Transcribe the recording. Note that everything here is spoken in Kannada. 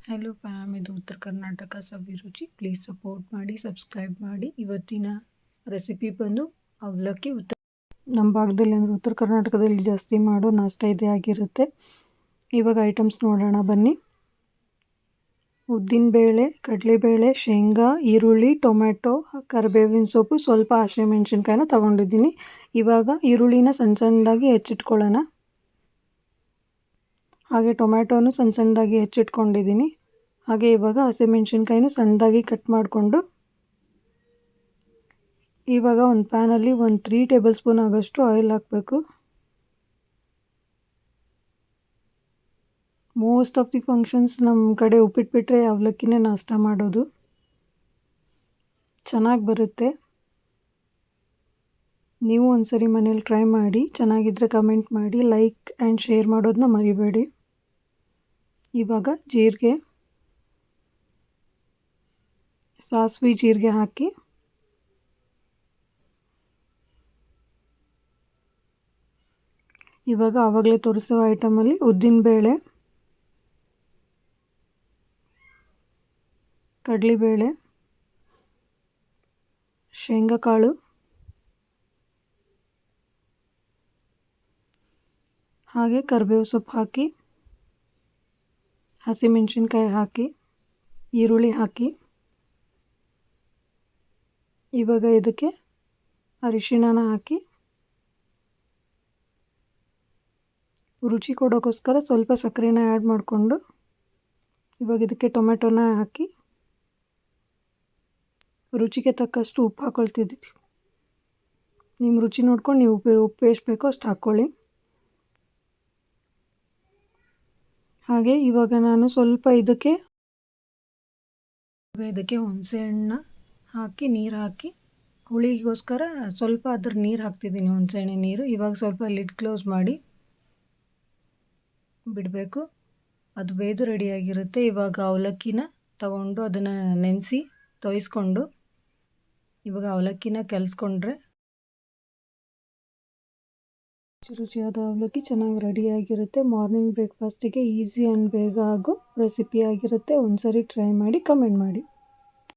ಹಲೋ ಫ್ಯಾಮ್, ಇದು ಉತ್ತರ ಕರ್ನಾಟಕ ಸವಿರುಚಿ. ಪ್ಲೀಸ್ ಸಪೋರ್ಟ್ ಮಾಡಿ, ಸಬ್ಸ್ಕ್ರೈಬ್ ಮಾಡಿ. ಇವತ್ತಿನ ರೆಸಿಪಿ ಬಂದು ಅವಲಕ್ಕಿ. ನಮ್ಮ ಭಾಗದಲ್ಲಿ ಅಂದರೆ ಉತ್ತರ ಕರ್ನಾಟಕದಲ್ಲಿ ಜಾಸ್ತಿ ಮಾಡೋ ನಾಷ್ಟ ಇದೇ ಆಗಿರುತ್ತೆ. ಇವಾಗ ಐಟಮ್ಸ್ ನೋಡೋಣ ಬನ್ನಿ. ಉದ್ದಿನಬೇಳೆ, ಕಡಲೆಬೇಳೆ, ಶೇಂಗಾ, ಈರುಳ್ಳಿ, ಟೊಮೆಟೊ, ಕರಿಬೇವಿನ ಸೊಪ್ಪು, ಸ್ವಲ್ಪ ಹಸಿಮೆಣಸಿನ್ಕಾಯಿನ ತೊಗೊಂಡಿದ್ದೀನಿ. ಇವಾಗ ಈರುಳ್ಳಿನ ಸಣ್ಣ ಸಣ್ಣದಾಗಿ ಹೆಚ್ಚಿಟ್ಕೊಳ್ಳೋಣ. ಹಾಗೆ ಟೊಮ್ಯಾಟೋನು ಸಣ್ಣ ಸಣ್ಣದಾಗಿ ಹೆಚ್ಚಿಟ್ಕೊಂಡಿದ್ದೀನಿ. ಹಾಗೆ ಇವಾಗ ಹಸಿಮೆಣಸಿನ್ಕಾಯಿನೂ ಸಣ್ಣದಾಗಿ ಕಟ್ ಮಾಡಿಕೊಂಡು ಇವಾಗ ಒಂದು ಪ್ಯಾನಲ್ಲಿ 3 ಟೇಬಲ್ ಸ್ಪೂನ್ ಆಗೋಷ್ಟು ಆಯಿಲ್ ಹಾಕಬೇಕು. ಮೋಸ್ಟ್ ಆಫ್ ದಿ ಫಂಕ್ಷನ್ಸ್ ನಮ್ಮ ಕಡೆ ಉಪ್ಪಿಟ್ಟು ಬಿಟ್ಟರೆ ಅವಲಕ್ಕಿನೇ ನಾಷ್ಟ ಮಾಡೋದು. ಚೆನ್ನಾಗಿ ಬರುತ್ತೆ. ನೀವು ಒಂದ್ಸರಿ ಮನೇಲಿ ಟ್ರೈ ಮಾಡಿ. ಚೆನ್ನಾಗಿದ್ದರೆ ಕಮೆಂಟ್ ಮಾಡಿ, ಲೈಕ್ ಆ್ಯಂಡ್ ಶೇರ್ ಮಾಡೋದನ್ನ ಮರಿಬೇಡಿ. ಇವಾಗ ಜೀರಿಗೆ, ಸಾಸಿವೆ ಜೀರಿಗೆ ಹಾಕಿ ಇವಾಗ ಆವಾಗಲೇ ತೋರಿಸೋ ಐಟಮಲ್ಲಿ ಉದ್ದಿನಬೇಳೆ, ಕಡಲೆಬೇಳೆ, ಶೇಂಗಾ ಕಾಳು, ಹಾಗೆ ಕರಿಬೇವು ಸೊಪ್ಪು ಹಾಕಿ, ಹಸಿಮೆಣಸಿನ್ಕಾಯಿ ಹಾಕಿ, ಈರುಳ್ಳಿ ಹಾಕಿ ಇವಾಗ ಇದಕ್ಕೆ ಅರಿಶಿಣನ ಹಾಕಿ ರುಚಿ ಕೊಡೋಕ್ಕೋಸ್ಕರ ಸ್ವಲ್ಪ ಸಕ್ಕರೆನ ಆ್ಯಡ್ ಮಾಡಿಕೊಂಡು ಇವಾಗ ಇದಕ್ಕೆ ಟೊಮೆಟೊನ ಹಾಕಿ ರುಚಿಗೆ ತಕ್ಕಷ್ಟು ಉಪ್ಪು ಹಾಕ್ಕೊಳ್ತಿದ್ದೀವಿ. ನಿಮ್ಮ ರುಚಿ ನೋಡ್ಕೊಂಡು ನೀವು ಉಪ್ಪು ಎಷ್ಟು ಬೇಕೋ ಅಷ್ಟು ಹಾಕ್ಕೊಳ್ಳಿ. ಹಾಗೆ ಇವಾಗ ನಾನು ಸ್ವಲ್ಪ ಇದಕ್ಕೆ ಹುಣಸೆ ಹಣ್ಣು ಹಾಕಿ ನೀರು ಹಾಕಿ ಹುಳಿಗೋಸ್ಕರ ಸ್ವಲ್ಪ ಅದ್ರ ನೀರು ಹಾಕ್ತಿದ್ದೀನಿ, ಹುಣಸೆ ಹಣ್ಣಿನ ನೀರು. ಇವಾಗ ಸ್ವಲ್ಪ ಲಿಡ್ ಕ್ಲೋಸ್ ಮಾಡಿ ಬಿಡಬೇಕು. ಅದು ಬೇಯ್ದು ರೆಡಿಯಾಗಿರುತ್ತೆ. ಇವಾಗ ಅವಲಕ್ಕಿನ ತಗೊಂಡು ಅದನ್ನು ನೆನೆಸಿ ತೋಯಿಸ್ಕೊಂಡು ಇವಾಗ ಅವಲಕ್ಕಿನ ಕಲಿಸ್ಕೊಂಡ್ರೆ ರುಚಿಯಾದ ಅವಲಕ್ಕಿ ಚೆನ್ನಾಗಿ ರೆಡಿಯಾಗಿರುತ್ತೆ. ಮಾರ್ನಿಂಗ್ ಬ್ರೇಕ್ಫಾಸ್ಟಿಗೆ ಈಸಿ ಆ್ಯಂಡ್ ಬೇಗ ಆಗೋ ರೆಸಿಪಿ ಆಗಿರುತ್ತೆ. ಒಂದ್ಸರಿ ಟ್ರೈ ಮಾಡಿ, ಕಮೆಂಟ್ ಮಾಡಿ.